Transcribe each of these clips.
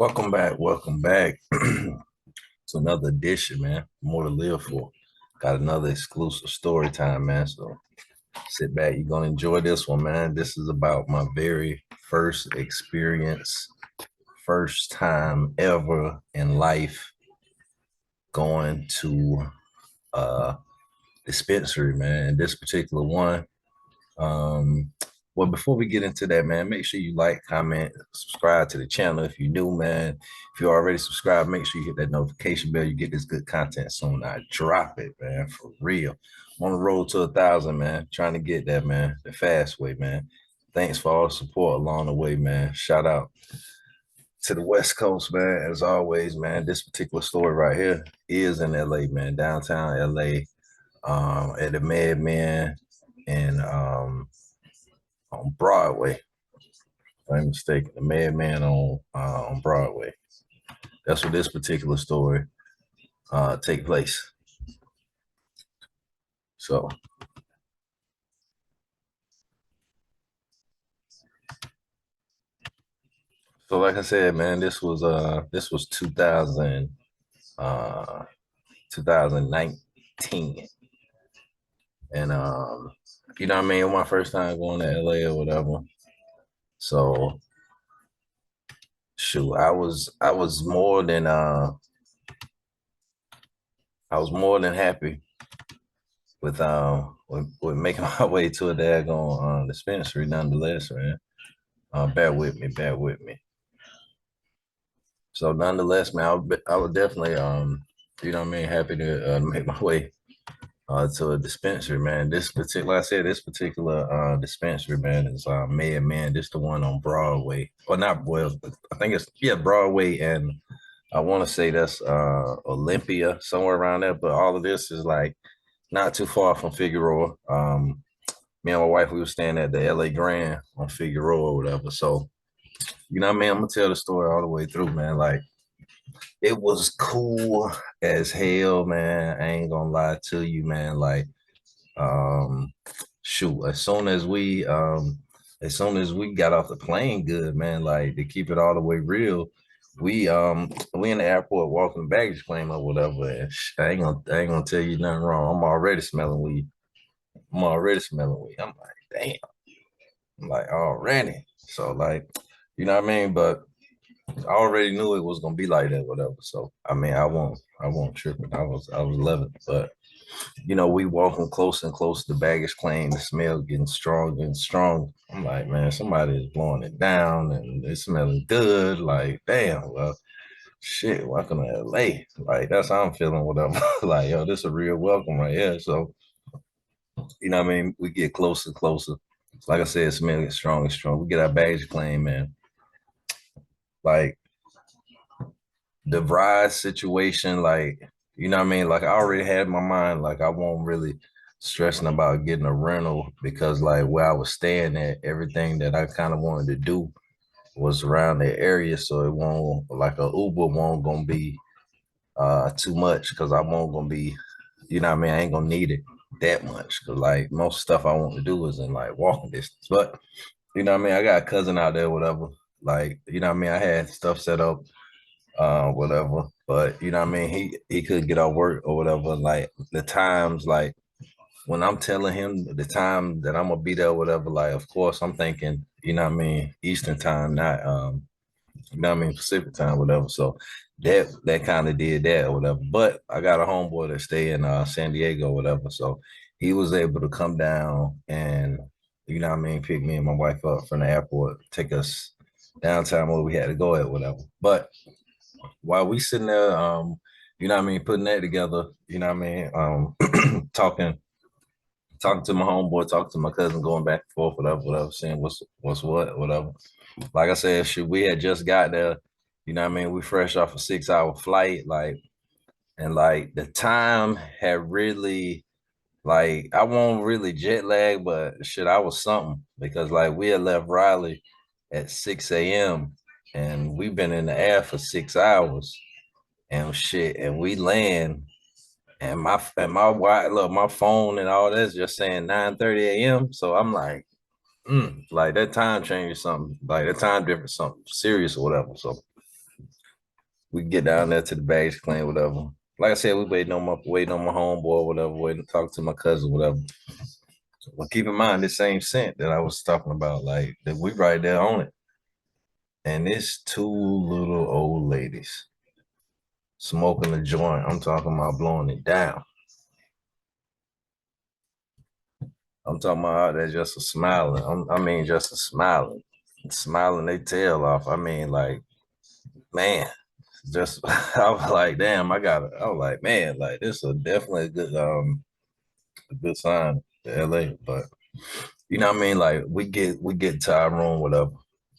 Welcome back to another edition, man. More to live for. Got another exclusive story time, man. So sit back, you're gonna enjoy this one, man. This is about my very first experience, first time ever in life going to uh dispensary, man. This particular one. Um, well, before we get into that, man, make sure you like, comment, subscribe to the channel if you're new, man. If you're already subscribed, make sure you hit that notification bell. You get this good content soon. I drop it, man, for real. I'm on the road to 1,000, man. Trying to get that, man, the fast way, man. Thanks for all the support along the way, man. Shout out to the West Coast, man. As always, man, this particular story right here is in LA, man, downtown LA, at the Madman and on Broadway. If I'm mistaken, the Madman on Broadway. That's where this particular story take place. So, like I said, man, this was 2019, and you know what I mean. My first time going to LA or whatever. So shoot, I was more than happy with making my way to a daggone dispensary nonetheless, man. Bear with me, bear with me. So nonetheless, man, I would definitely you know what I mean, happy to make my way to a dispensary, man. Like I said, this particular dispensary, man, is Man. This the one on Broadway. Or not, well, I think it's, yeah, Broadway, and I want to say that's Olympia, somewhere around there. But all of this is like not too far from Figueroa. Me and my wife, we were staying at the LA Grand on Figueroa or whatever. So, you know what I mean? I'm gonna tell the story all the way through, man. Like, it was cool as hell, man. I ain't gonna lie to you, man. Like, um, shoot, as soon as we got off the plane, good, man. Like, to keep it all the way real, we in the airport walking the baggage claim or whatever. And I ain't gonna tell you nothing wrong. I'm already smelling weed. I'm already smelling weed. I'm like, damn. I'm like, already. So like, you know what I mean? But I already knew it was gonna be like that, whatever. So I mean, I won't trip it. I was loving it. But you know, we walking closer and closer to baggage claim, the smell getting stronger and stronger. I'm like, man, somebody is blowing it down and it's smelling good. Like, damn, well, shit, welcome to LA. Like, that's how I'm feeling, whatever. Like, yo, this is a real welcome right here. So, you know what I mean? We get closer and closer. Like I said, smelling strong and strong. We get our baggage claim, man. Like, the ride situation, like, you know what I mean? Like, I already had my mind, like, I won't really stressing about getting a rental because, like, where I was staying at, everything that I kind of wanted to do was around the area. So it won't, like, a Uber won't gonna be too much because I won't gonna be, you know what I mean? I ain't gonna need it that much because, like, most stuff I want to do is in like walking distance. But, you know what I mean? I got a cousin out there, whatever. Like, you know what I mean? I had stuff set up whatever. But you know what I mean, he could get off work or whatever. Like the times, like when I'm telling him the time that I'm gonna be there, whatever. Like of course I'm thinking, you know what I mean, Eastern time, not you know what I mean, Pacific time, whatever. So that kind of did that or whatever. But I got a homeboy that stay in San Diego, or whatever. So he was able to come down and you know what I mean, pick me and my wife up from the airport, take us downtown where we had to go at whatever. But while we sitting there, you know what I mean, putting that together, you know what I mean, talking to my homeboy, talking to my cousin, going back and forth, whatever, seeing what's what, whatever. Like I said, shoot, we had just got there, you know what I mean, we fresh off a 6 hour flight, like, and like the time had really, like, I won't really jet lag, but shit, I was something because like we had left Raleigh at 6 a.m. and we've been in the air for 6 hours and shit, and we land, and my phone and all that's just saying 9:30 a.m. So I'm like, like that time change or something, like that time difference, something serious or whatever. So We get down there to the baggage claim, whatever. Like I said, we waiting on my homeboy, whatever, waiting to talk to my cousin, whatever. But keep in mind this same scent that I was talking about, like that we right there on it. And it's two little old ladies smoking a joint. I'm talking about blowing it down. I'm talking about out there just a smiling. I mean, just a smiling their tail off. I mean, like, man, just I was like, damn, I got it. I was like, man, like this is definitely a good sign to LA. But you know what I mean? Like we get to our room, whatever.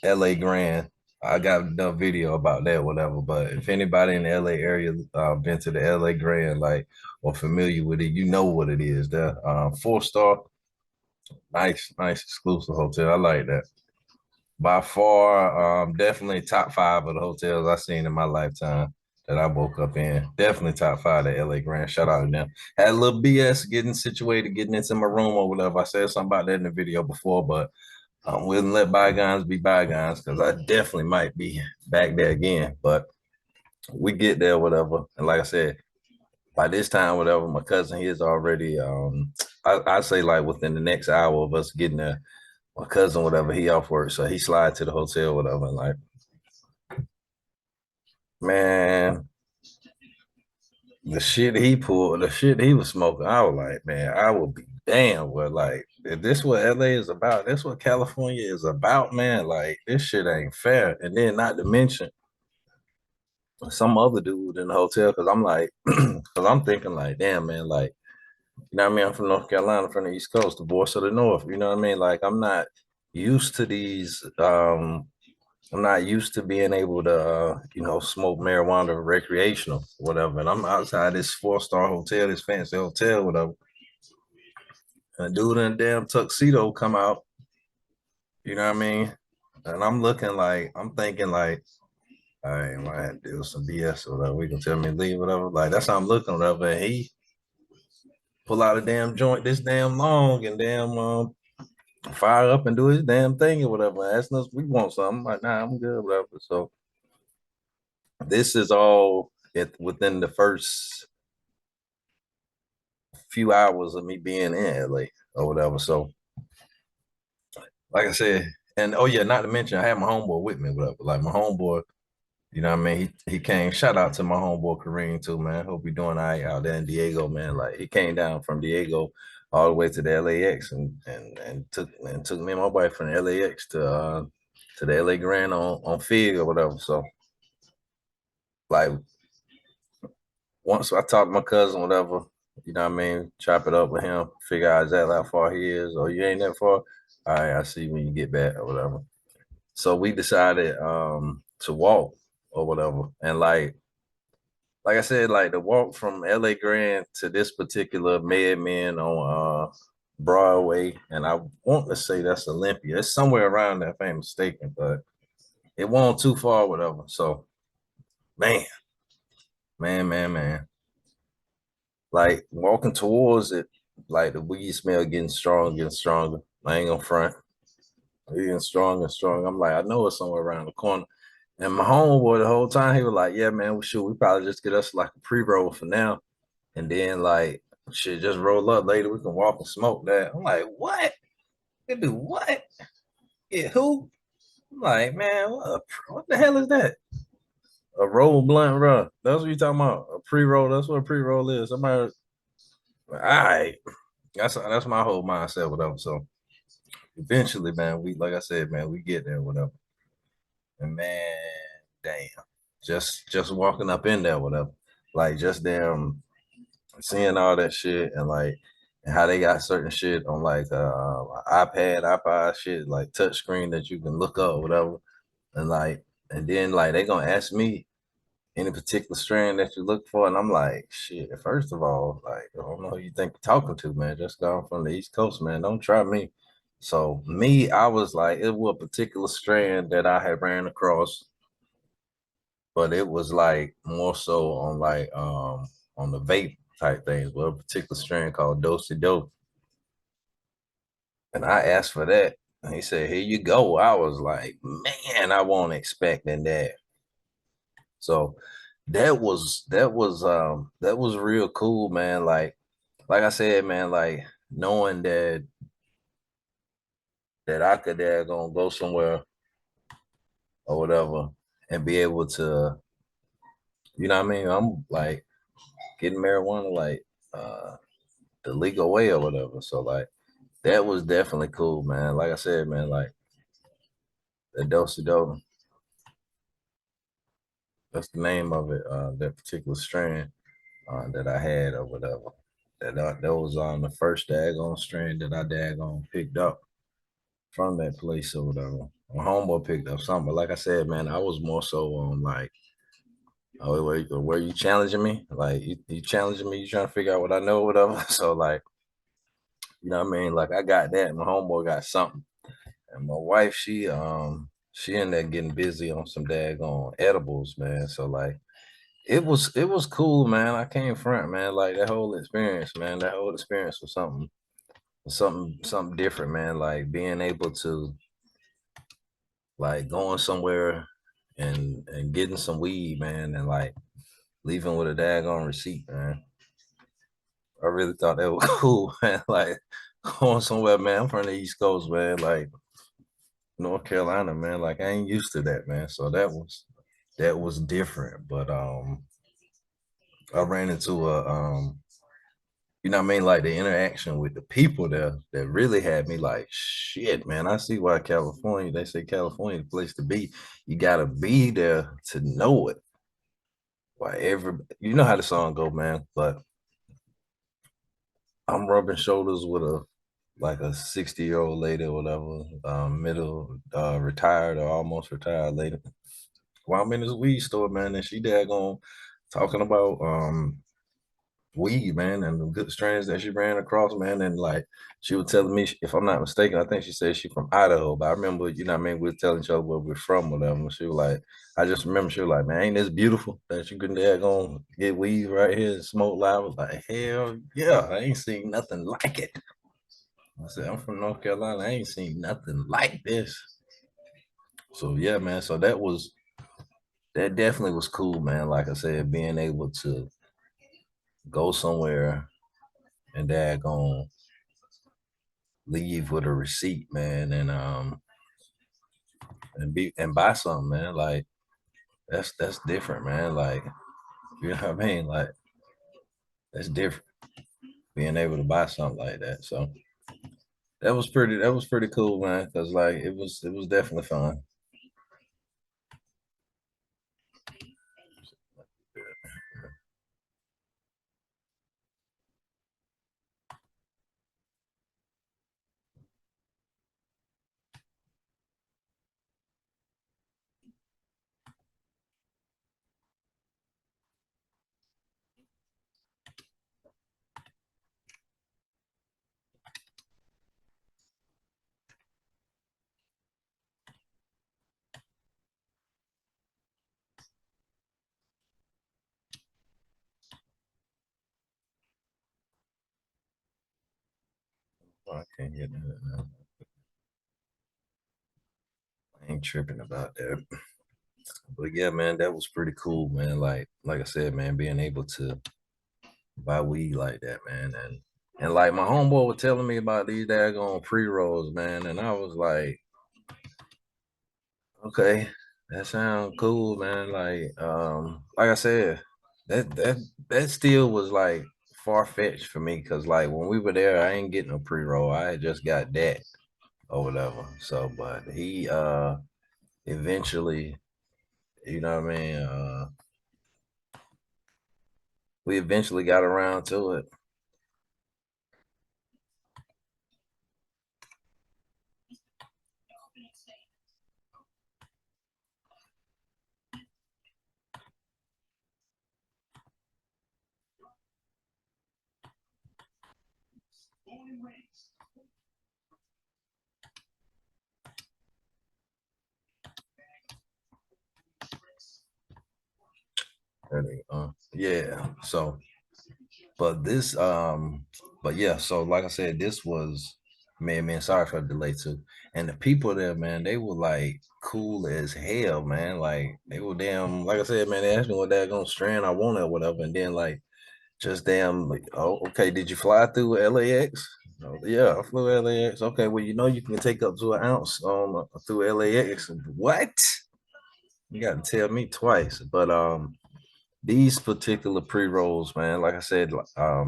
LA Grand. I got a video about that, whatever. But if anybody in the LA area been to the LA Grand, like or familiar with it, you know what it is. The 4 star, nice exclusive hotel. I like that. By far, definitely top five of the hotels I've seen in my lifetime that I woke up in. Definitely top five at LA Grand. Shout out to them. Had a little BS getting situated, getting into my room or whatever. I said something about that in the video before, but we wouldn't let bygones be bygones because I definitely might be back there again. But we get there, whatever. And like I said, by this time, whatever, my cousin he is already I say like within the next hour of us getting there, my cousin, whatever, he off work. So he slide to the hotel, whatever. And like, man, the shit he pulled, the shit he was smoking, I was like, man, I would be damn. Well, like, if this what LA is about, this what California is about, man. Like, this shit ain't fair. And then not to mention some other dude in the hotel, because I'm like, because I'm thinking like, damn, man, like, you know what I mean? I'm from North Carolina, from the East Coast, the voice of the North. You know what I mean? Like, I'm not used to these I'm not used to being able to, smoke marijuana recreational, whatever. And I'm outside this 4 star hotel, this fancy hotel, whatever. And a dude in a damn tuxedo come out, you know what I mean? And I'm looking like, I'm thinking like, all right, I might have to do some BS or whatever. We can tell me to leave, whatever. Like, that's how I'm looking, whatever. And he pull out a damn joint this damn long and damn fire up and do his damn thing or whatever. Asking us, we want something. I'm like, nah, I'm good, whatever. So this is all within the first few hours of me being in LA or whatever. So, like I said, and oh yeah, not to mention I had my homeboy with me, whatever. Like my homeboy, you know what I mean? He came. Shout out to my homeboy Kareem too, man. Hope you doing all right out there in Diego, man. Like he came down from Diego all the way to the LAX and took me and my wife from the LAX to the LA Grand on Fig or whatever. So like once I talked to my cousin, whatever, you know what I mean, chop it up with him, figure out exactly how far he is, or you ain't that far. All right, I see when you get back or whatever. So we decided to walk or whatever. And like I said, like the walk from LA Grand to this particular Madman on Broadway, and I want to say that's Olympia. It's somewhere around there, if I'm mistaken, but it wasn't too far, whatever. So man, man. Like walking towards it, like the weed smell getting stronger. I ain't gonna front. Getting stronger and stronger. I'm like, I know it's somewhere around the corner. And my homeboy the whole time he was like, yeah, man, we probably just get us like a pre-roll for now. And then like shit, just roll up later. We can walk and smoke that. I'm like, what? You do what? Yeah, who? I'm like, man, what the hell is that? A roll blunt run. That's what you talking about. A pre-roll. That's what a pre-roll is. Somebody all right. That's my whole mindset, whatever. So eventually, man, we like I said, man, we get there, whatever. And man, damn, just walking up in there, whatever. Like just damn seeing all that shit and like and how they got certain shit on like iPad, iPod shit, like touch screen that you can look up, whatever. And like and then like they gonna ask me any particular strand that you look for? And I'm like, shit, first of all, like, I don't know who you think you're talking to, man. Just gone from the East Coast, man. Don't try me. So me, I was like, it was a particular strand that I had ran across, but it was like more so on the vape type things, but a particular strand called Dosey Dope. And I asked for that. And he said, here you go. I was like, man, I wasn't expecting that. So that was real cool, man. Like I said, man, like knowing that I could gonna go somewhere or whatever and be able to, you know what I mean? I'm like getting marijuana like uh the legal way or whatever. So like that was definitely cool, man. Like I said, man, like the dose do, that's the name of it, that particular strand that I had or whatever. That was on the first daggone strand that I daggone picked up from that place or whatever. My homeboy picked up something, but like I said, man, I was more so on like, oh, where you challenging me? Like you challenging me? You trying to figure out what I know, or whatever. So like, you know what I mean? Like I got that. My homeboy got something, and my wife, she in there getting busy on some daggone edibles, man. So like, it was cool, man. I came front, man. Like that whole experience, man. That whole experience was something different, man. Like being able to like going somewhere and getting some weed, man, and like leaving with a daggone receipt, man. I really thought that was cool, man. Like going somewhere, man. I'm from the East Coast, man. Like North Carolina, man. Like I ain't used to that, man. So that was different. But I ran into a you know what I mean, like the interaction with the people there that really had me like, shit, man. I see why California, they say California the place to be. You gotta be there to know it. Why every you know how the song go, man. But I'm rubbing shoulders with a like a 60-year-old lady or whatever, middle retired or almost retired lady. While I'm in this weed store, man, and she daggone talking about weed, man, and the good strains that she ran across, man. And like she was telling me, if I'm not mistaken, I think she said she's from Idaho. But I remember, you know what I mean, we were telling each other where we're from, whatever. And she was like, I just remember she was like, man, ain't this beautiful that you can there gonna get weed right here and smoke live? I was like, hell yeah, I ain't seen nothing like it. I said, I'm from North Carolina. I ain't seen nothing like this. So yeah, man. So that definitely was cool, man. Like I said, being able to go somewhere and daggone leave with a receipt, man, and be and buy something, man. Like that's different, man. Like you know what I mean? Like that's different. Being able to buy something like that. So that was pretty cool, man. Cause like it was definitely fun. Oh, I can't get that now. I ain't tripping about that. But yeah, man, that was pretty cool, man. Like I said, man, being able to buy weed like that, man, and like my homeboy was telling me about these daggone pre rolls, man, and I was okay, that sounds cool, man. Like I said, that still was like far fetched for me because like when we were there, I ain't getting a pre roll. I had just got that or whatever. So, but he eventually, you know what I mean. We eventually got around to it. Yeah. So, but this, but yeah. So, like I said, this was man. Sorry for the delay too. And the people there, man, they were like. cool as hell, man. Like they were damn, like I said, man, they asked me what that gonna strand I wanted or whatever. And then like just damn like, oh, okay, did you fly through LAX? Oh, yeah, I flew LAX. Okay, well, you can take up to an ounce through LAX. What? You got to tell me twice. But these particular pre-rolls, man, like I said, I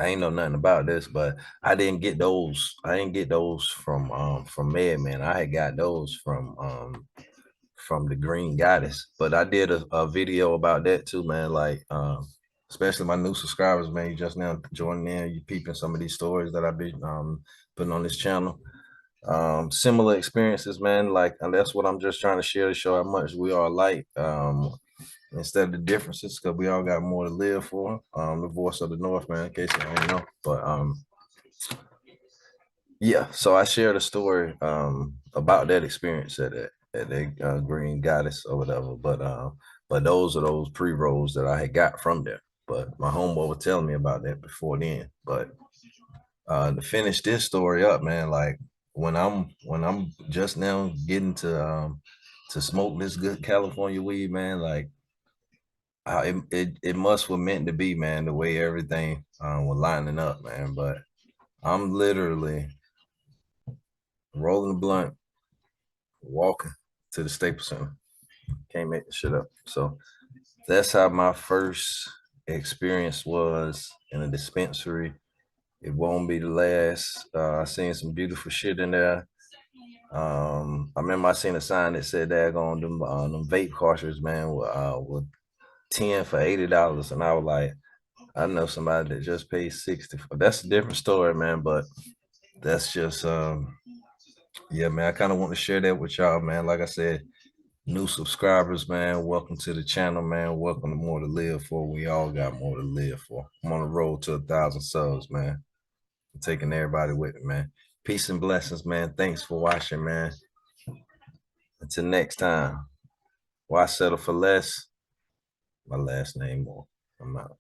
ain't know nothing about this, but I didn't get those. I didn't get those from Man. I had got those from the Green Goddess. But I did a video about that too, man. Like especially my new subscribers, man. You just now joining in, you peeping some of these stories that I've been putting on this channel. Similar experiences, man. Like, and that's what I'm just trying to share to show how much we are alike. Instead of the differences, because we all got more to live for. The voice of the North, man, in case you don't know. But yeah, so I shared a story about that experience at the Green Goddess or whatever. But those are those pre-rolls that I had got from there. But my homeboy was telling me about that before then. But to finish this story up, man, like when I'm just now getting to smoke this good California weed, man, like it must was meant to be, man, the way everything was lining up, man. But I'm literally rolling the blunt, walking to the Staples Center. Can't make the shit up. So that's how my first experience was in a dispensary. It won't be the last. I seen some beautiful shit in there. I remember I seen a sign that said that on them vape cartridges, man, with 10 for $80. And I was like, I know somebody that just paid 60 for that's a different story, man. But that's just yeah, man. I kind of want to share that with y'all, man. Like I said, new subscribers, man. Welcome to the channel, man. Welcome to More to Live For. We all got more to live for. I'm on the road to 1,000 subs, man. I'm taking everybody with me, man. Peace and blessings, man. Thanks for watching, man. Until next time. Why settle for less? My last name more. I'm out.